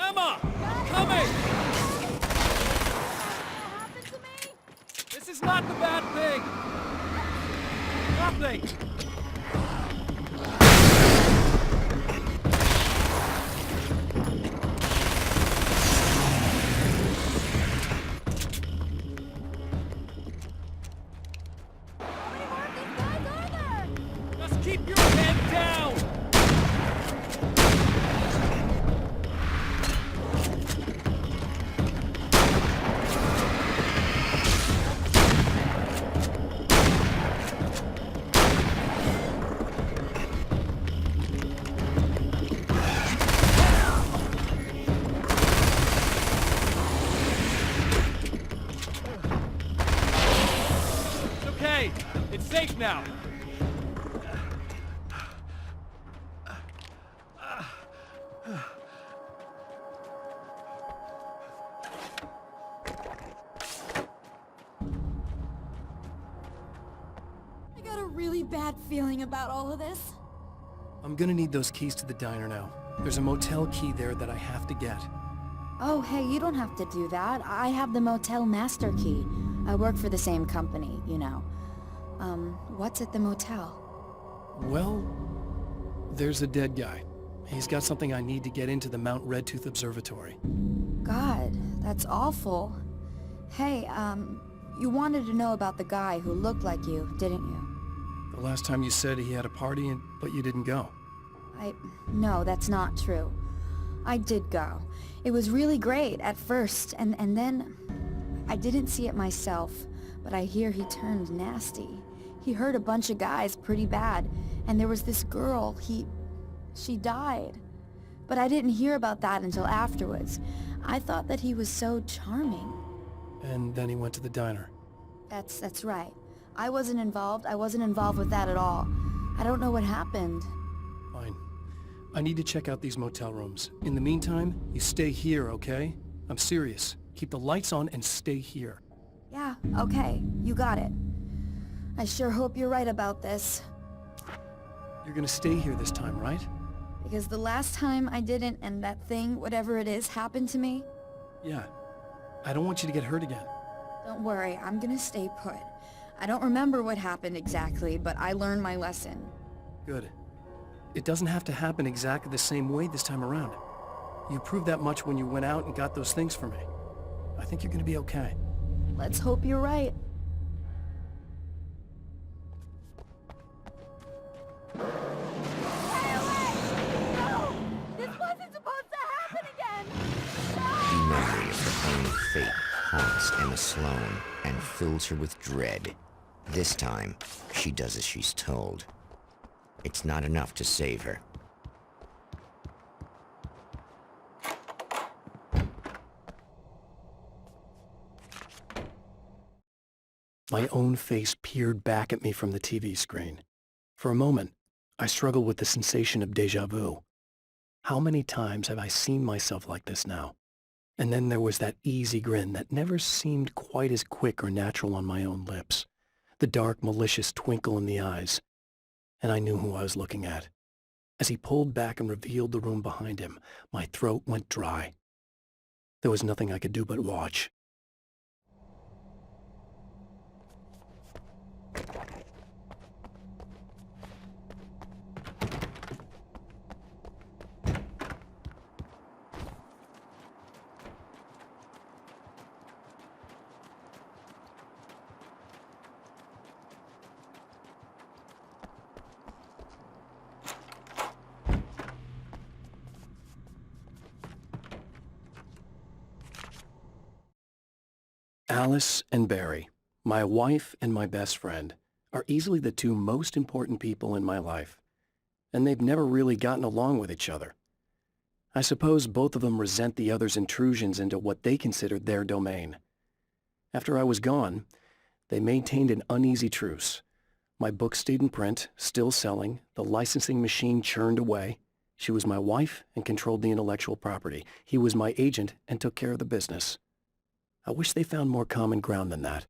Emma! Coming! happened to me? This is not the bad thing! Nothing! How many more of these guys are there? Just keep your head down! Okay, it's safe now. I got a really bad feeling about all of this. I'm gonna need those keys to the diner now. There's a motel key there that I have to get. Oh, hey, you don't have to do that. I have the motel master key. I work for the same company, you know. What's at the motel? Well, there's a dead guy. He's got something I need to get into the Mount Redtooth Observatory. God, that's awful. Hey, you wanted to know about the guy who looked like you, didn't you? The last time you said he had a party, but you didn't go. No, that's not true. I did go. It was really great at first, and then... I didn't see it myself, but I hear he turned nasty. He hurt a bunch of guys pretty bad, and there was this girl, she died. But I didn't hear about that until afterwards. I thought that he was so charming. And then he went to the diner. That's right. I wasn't involved with that at all. I don't know what happened. Fine. I need to check out these motel rooms. In the meantime, you stay here, okay? I'm serious. Keep the lights on and stay here. Yeah, okay. You got it. I sure hope you're right about this. You're gonna stay here this time, right? Because the last time I didn't, and that thing, whatever it is, happened to me. Yeah. I don't want you to get hurt again. Don't worry, I'm gonna stay put. I don't remember what happened exactly, but I learned my lesson. Good. It doesn't have to happen exactly the same way this time around. You proved that much when you went out and got those things for me. I think you're gonna be okay. Let's hope you're right. Stay away! No! This wasn't supposed to happen again! The memory of her own fate haunts Emma Sloan and fills her with dread. This time, she does as she's told. It's not enough to save her. My own face peered back at me from the TV screen. For a moment, I struggled with the sensation of déjà vu. How many times have I seen myself like this now? And then there was that easy grin that never seemed quite as quick or natural on my own lips. The dark, malicious twinkle in the eyes. And I knew who I was looking at. As he pulled back and revealed the room behind him, my throat went dry. There was nothing I could do but watch. Alice and Barry, my wife and my best friend, are easily the two most important people in my life, and they've never really gotten along with each other. I suppose both of them resent the other's intrusions into what they considered their domain. After I was gone, they maintained an uneasy truce. My book stayed in print, still selling, the licensing machine churned away. She was my wife and controlled the intellectual property. He was my agent and took care of the business. I wish they found more common ground than that.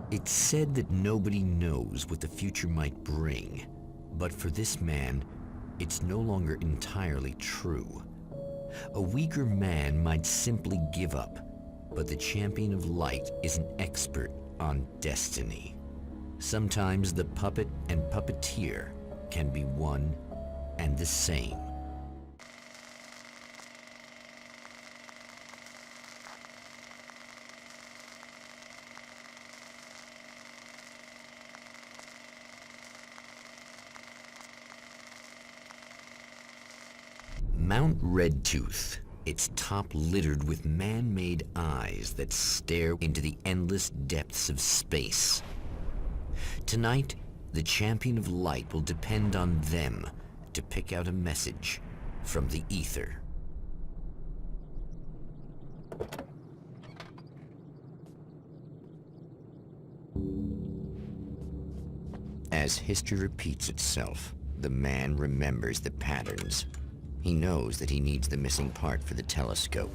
It's said that nobody knows what the future might bring, but for this man, it's no longer entirely true. A weaker man might simply give up, but the champion of light is an expert on destiny. Sometimes the puppet and puppeteer can be one and the same. Mount Redtooth, its top littered with man-made eyes that stare into the endless depths of space. Tonight, the champion of light will depend on them to pick out a message from the ether. As history repeats itself, the man remembers the patterns. He knows that he needs the missing part for the telescope.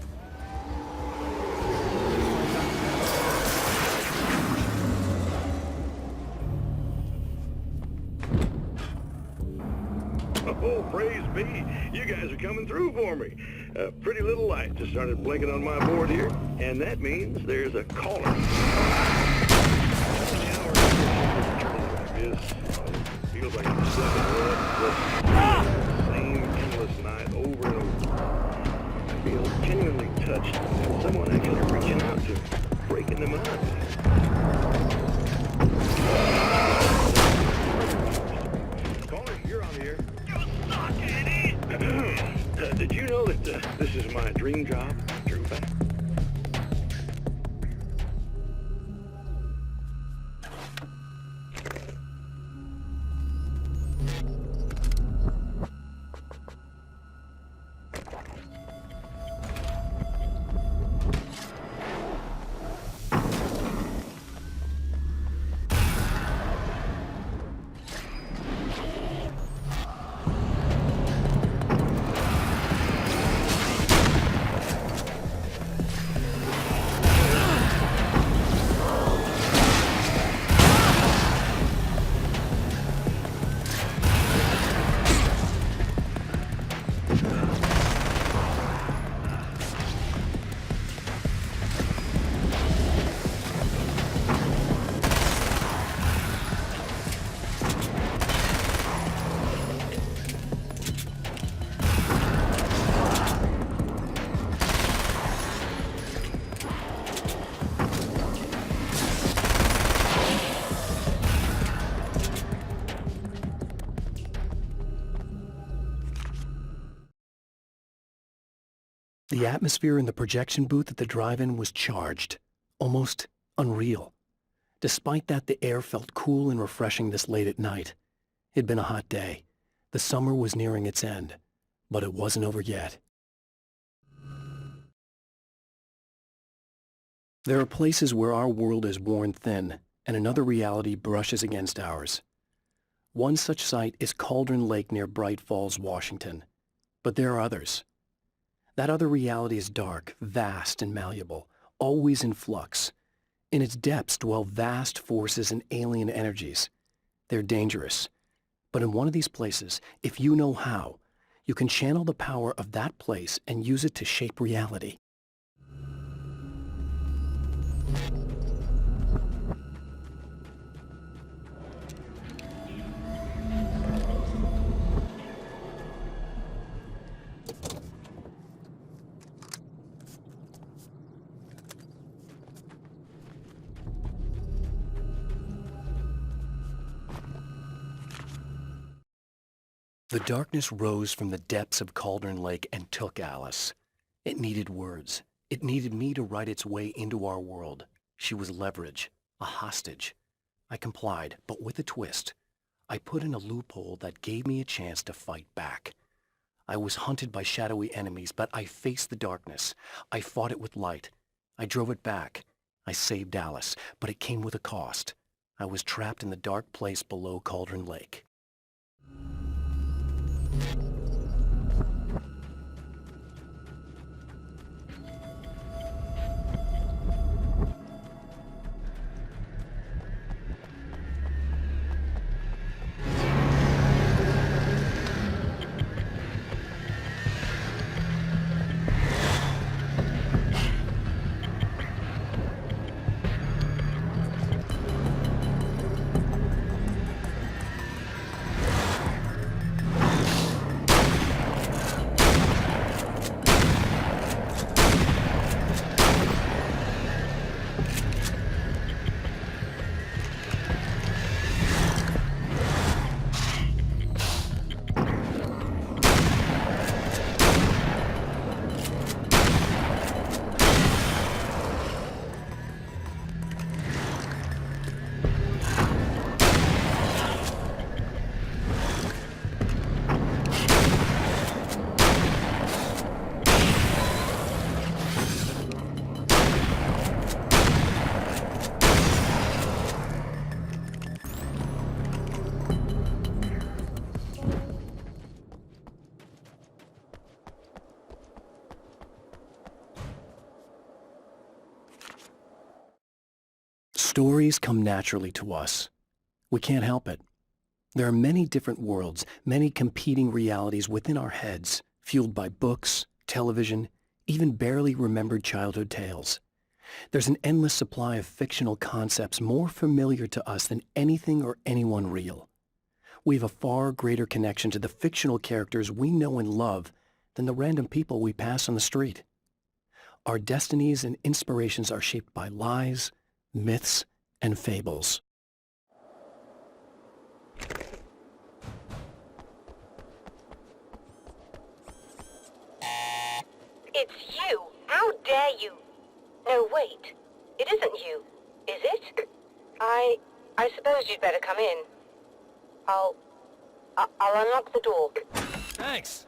Oh, praise be. You guys are coming through for me. A pretty little light just started blinking on my board here, and that means there's a caller. Feels like I'm stuck in the same endless night over and over. I feel genuinely touched and someone actually reaching out to me, breaking the monotony. Caller, you're on the air. You suck, Eddie! Did you know that this is my dream job? True fact. The atmosphere in the projection booth at the drive-in was charged, almost unreal. Despite that, the air felt cool and refreshing this late at night. It'd been a hot day. The summer was nearing its end, but it wasn't over yet. There are places where our world is worn thin, and another reality brushes against ours. One such site is Cauldron Lake near Bright Falls, Washington. But there are others. That other reality is dark, vast, and malleable, always in flux. In its depths dwell vast forces and alien energies. They're dangerous. But in one of these places, if you know how, you can channel the power of that place and use it to shape reality. The darkness rose from the depths of Cauldron Lake and took Alice. It needed words. It needed me to write its way into our world. She was leverage, a hostage. I complied, but with a twist. I put in a loophole that gave me a chance to fight back. I was hunted by shadowy enemies, but I faced the darkness. I fought it with light. I drove it back. I saved Alice, but it came with a cost. I was trapped in the dark place below Cauldron Lake. Stories come naturally to us. We can't help it. There are many different worlds, many competing realities within our heads, fueled by books, television, even barely remembered childhood tales. There's an endless supply of fictional concepts more familiar to us than anything or anyone real. We have a far greater connection to the fictional characters we know and love than the random people we pass on the street. Our destinies and inspirations are shaped by lies, myths, and fables. It's you! How dare you! No, wait. It isn't you, is it? I suppose you'd better come in. I'll unlock the door. Thanks.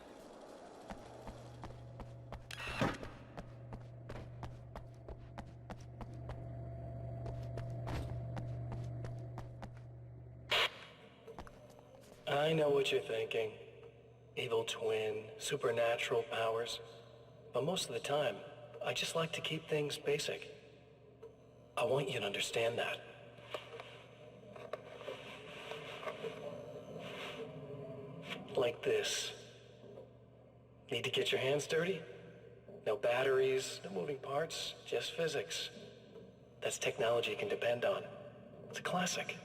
I know what you're thinking. Evil twin, supernatural powers. But most of the time, I just like to keep things basic. I want you to understand that. Like this. Need to get your hands dirty? No batteries, no moving parts, just physics. That's technology you can depend on. It's a classic.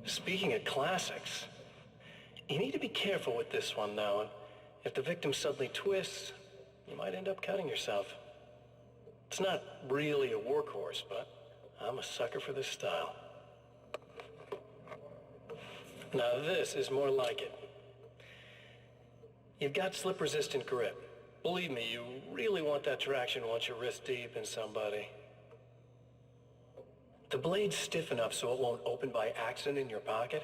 Speaking of classics, you need to be careful with this one, though. If the victim suddenly twists, you might end up cutting yourself. It's not really a workhorse, but I'm a sucker for this style. Now this is more like it. You've got slip-resistant grip. Believe me, you really want that traction once you're wrist deep in somebody. The blade's stiff enough so it won't open by accident in your pocket,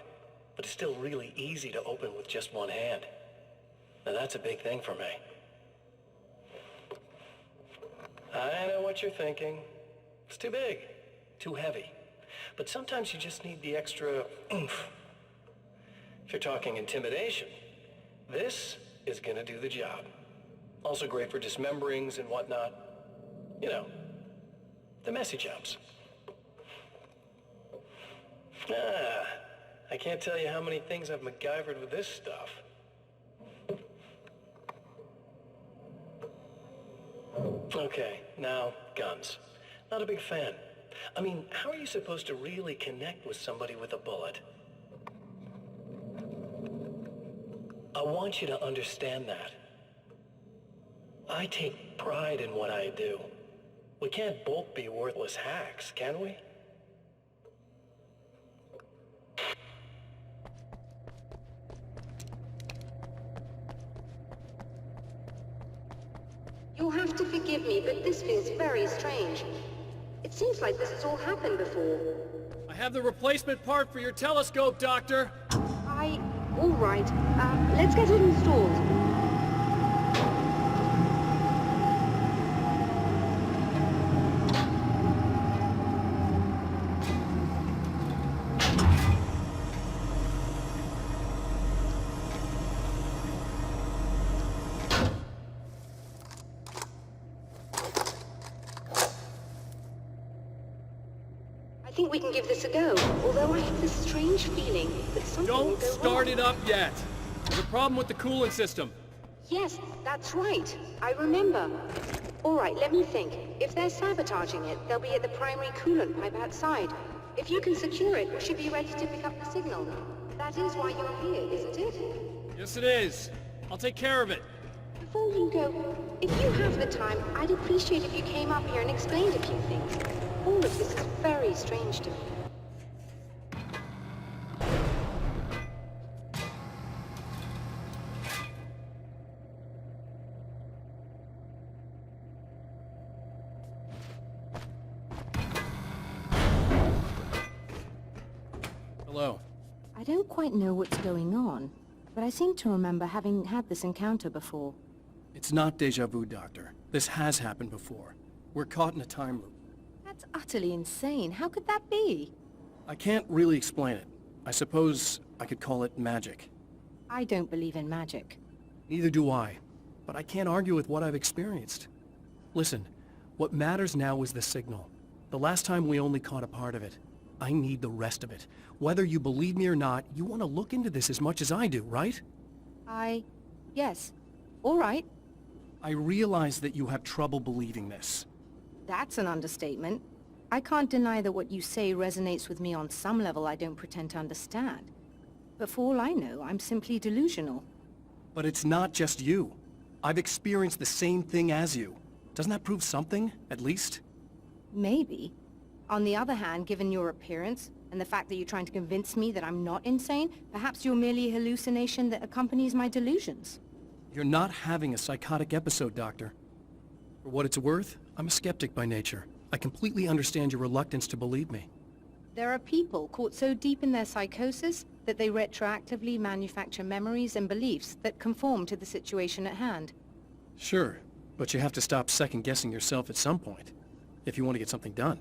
but it's still really easy to open with just one hand. Now that's a big thing for me. I know what you're thinking. It's too big, too heavy. But sometimes you just need the extra oomph. If you're talking intimidation, this is gonna do the job. Also great for dismemberings and whatnot. You know, the messy jobs. I can't tell you how many things I've MacGyvered with this stuff. Okay, now, guns. Not a big fan. I mean, how are you supposed to really connect with somebody with a bullet? I want you to understand that. I take pride in what I do. We can't both be worthless hacks, can we? You'll have to forgive me, but this feels very strange. It seems like this has all happened before. I have the replacement part for your telescope, Doctor. All right. Let's get it installed. I think we can give this a go, although I have this strange feeling that something will Don't go start wrong. it up yet. There's a problem with the coolant system. Yes, that's right. I remember. All right, let me think. If they're sabotaging it, they'll be at the primary coolant pipe outside. If you can secure it, we should be ready to pick up the signal. That is why you're here, isn't it? Yes, it is. I'll take care of it. Before you go, if you have the time, I'd appreciate if you came up here and explained a few things. All of this is very strange to me. Hello. I don't quite know what's going on, but I seem to remember having had this encounter before. It's not déjà vu, Doctor. This has happened before. We're caught in a time loop. That's utterly insane. How could that be? I can't really explain it. I suppose I could call it magic. I don't believe in magic. Neither do I. But I can't argue with what I've experienced. Listen, What matters now is the signal. The last time we only caught a part of it. I need the rest of it. Whether you believe me or not, you want to look into this as much as I do, right? Yes. All right. I realize that you have trouble believing this. That's an understatement. I can't deny that what you say resonates with me on some level I don't pretend to understand. But for all I know, I'm simply delusional. But it's not just you. I've experienced the same thing as you. Doesn't that prove something, at least? Maybe. On the other hand, given your appearance, and the fact that you're trying to convince me that I'm not insane, perhaps you're merely a hallucination that accompanies my delusions. You're not having a psychotic episode, Doctor. For what it's worth, I'm a skeptic by nature. I completely understand your reluctance to believe me. There are people caught so deep in their psychosis that they retroactively manufacture memories and beliefs that conform to the situation at hand. Sure, but you have to stop second-guessing yourself at some point, if you want to get something done.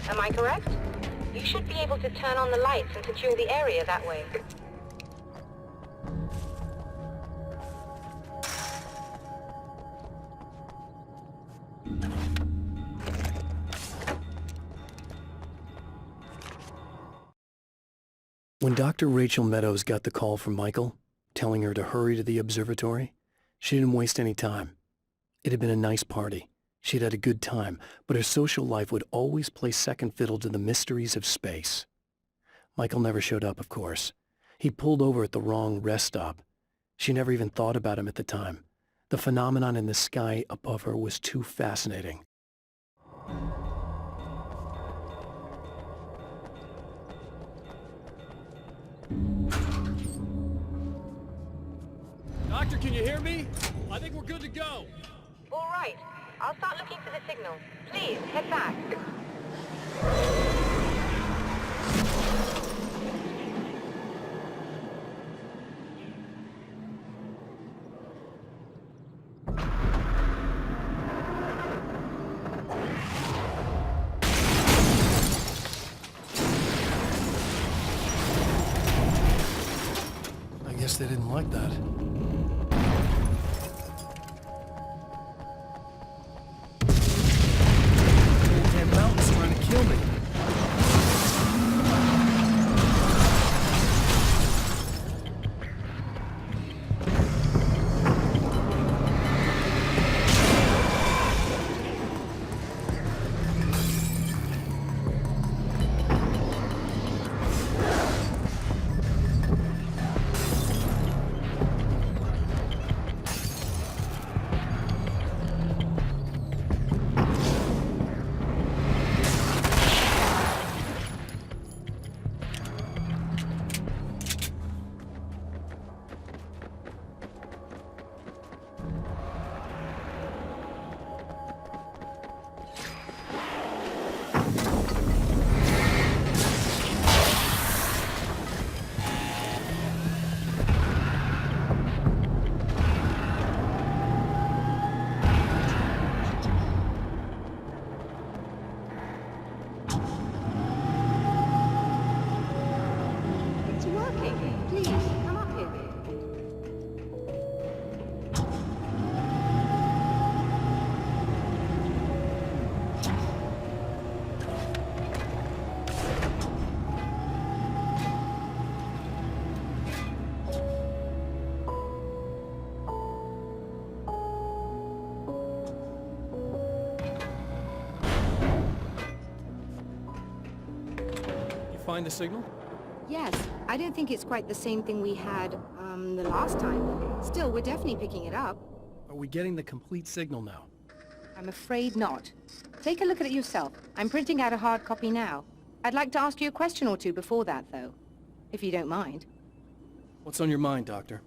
Am I correct? You should be able to turn on the lights and secure the area that way. When Dr. Rachel Meadows got the call from Michael, telling her to hurry to the observatory, she didn't waste any time. It had been a nice party. She'd had a good time, but her social life would always play second fiddle to the mysteries of space. Michael never showed up, of course. He pulled over at the wrong rest stop. She never even thought about him at the time. The phenomenon in the sky above her was too fascinating. Doctor, can you hear me? I think we're good to go. All right. I'll start looking for the signal. Please, head back. I guess they didn't like that. Kill me. find the signal? Yes, I don't think it's quite the same thing we had, the last time. Still, we're definitely picking it up. Are we getting the complete signal now? I'm afraid not. Take a look at it yourself. I'm printing out a hard copy now. I'd like to ask you a question or two before that, though, if you don't mind. What's on your mind, Doctor?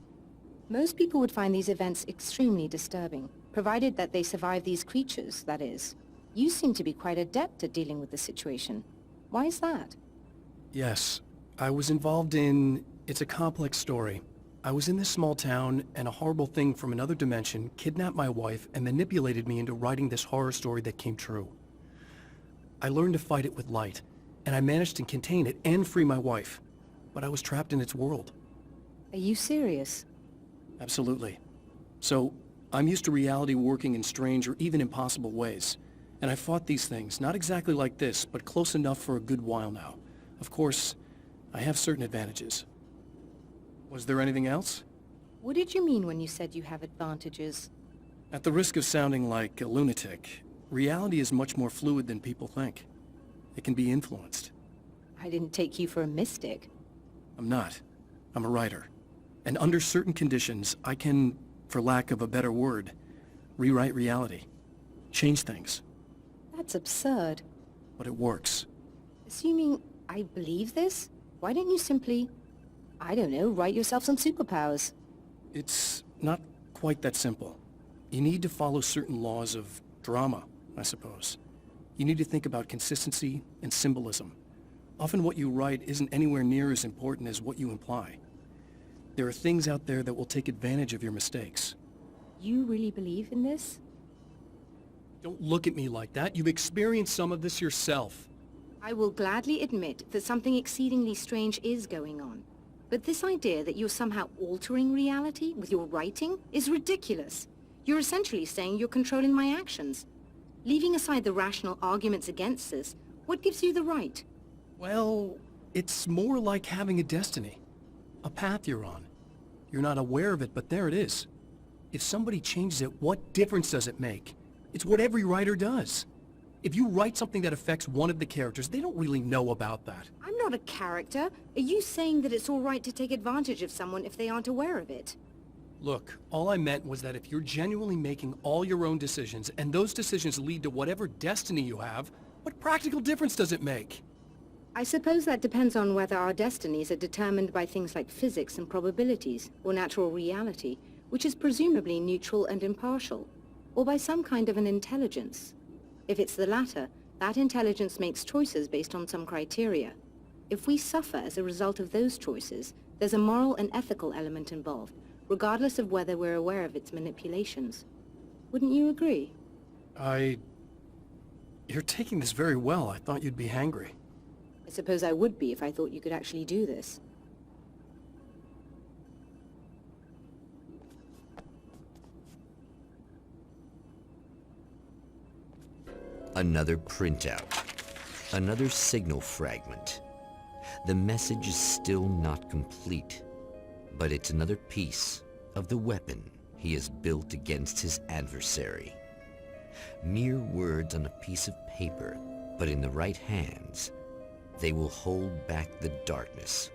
Most people would find these events extremely disturbing, provided that they survive these creatures, that is. You seem to be quite adept at dealing with the situation. Why is that? Yes. I was involved in... It's a complex story. I was in this small town, and a horrible thing from another dimension kidnapped my wife and manipulated me into writing this horror story that came true. I learned to fight it with light, and I managed to contain it and free my wife. But I was trapped in its world. Are you serious? Absolutely. So, I'm used to reality working in strange or even impossible ways. And I fought these things, not exactly like this, but close enough for a good while now. Of course, I have certain advantages. Was there anything else? What did you mean when you said you have advantages? At the risk of sounding like a lunatic, reality is much more fluid than people think. It can be influenced. I didn't take you for a mystic. I'm not. I'm a writer. And under certain conditions, I can, for lack of a better word, rewrite reality. Change things. That's absurd. But it works. Assuming I believe this, why don't you simply, I don't know, write yourself some superpowers? It's not quite that simple. You need to follow certain laws of drama, I suppose. You need to think about consistency and symbolism. Often what you write isn't anywhere near as important as what you imply. There are things out there that will take advantage of your mistakes. You really believe in this? Don't look at me like that. You've experienced some of this yourself. I will gladly admit that something exceedingly strange is going on. But this idea that you're somehow altering reality with your writing is ridiculous. You're essentially saying you're controlling my actions. Leaving aside the rational arguments against this, what gives you the right? Well, it's more like having a destiny. A path you're on. You're not aware of it, but there it is. If somebody changes it, what difference does it make? It's what every writer does. If you write something that affects one of the characters, they don't really know about that. I'm not a character. Are you saying that it's all right to take advantage of someone if they aren't aware of it? Look, all I meant was that if you're genuinely making all your own decisions, and those decisions lead to whatever destiny you have, what practical difference does it make? I suppose that depends on whether our destinies are determined by things like physics and probabilities, or natural reality, which is presumably neutral and impartial, or by some kind of an intelligence. If it's the latter, that intelligence makes choices based on some criteria. If we suffer as a result of those choices, there's a moral and ethical element involved, regardless of whether we're aware of its manipulations. Wouldn't you agree? You're taking this very well. I thought you'd be hangry. I suppose I would be if I thought you could actually do this. Another printout. Another signal fragment. The message is still not complete, but it's another piece of the weapon he has built against his adversary. Mere words on a piece of paper, but in the right hands, they will hold back the darkness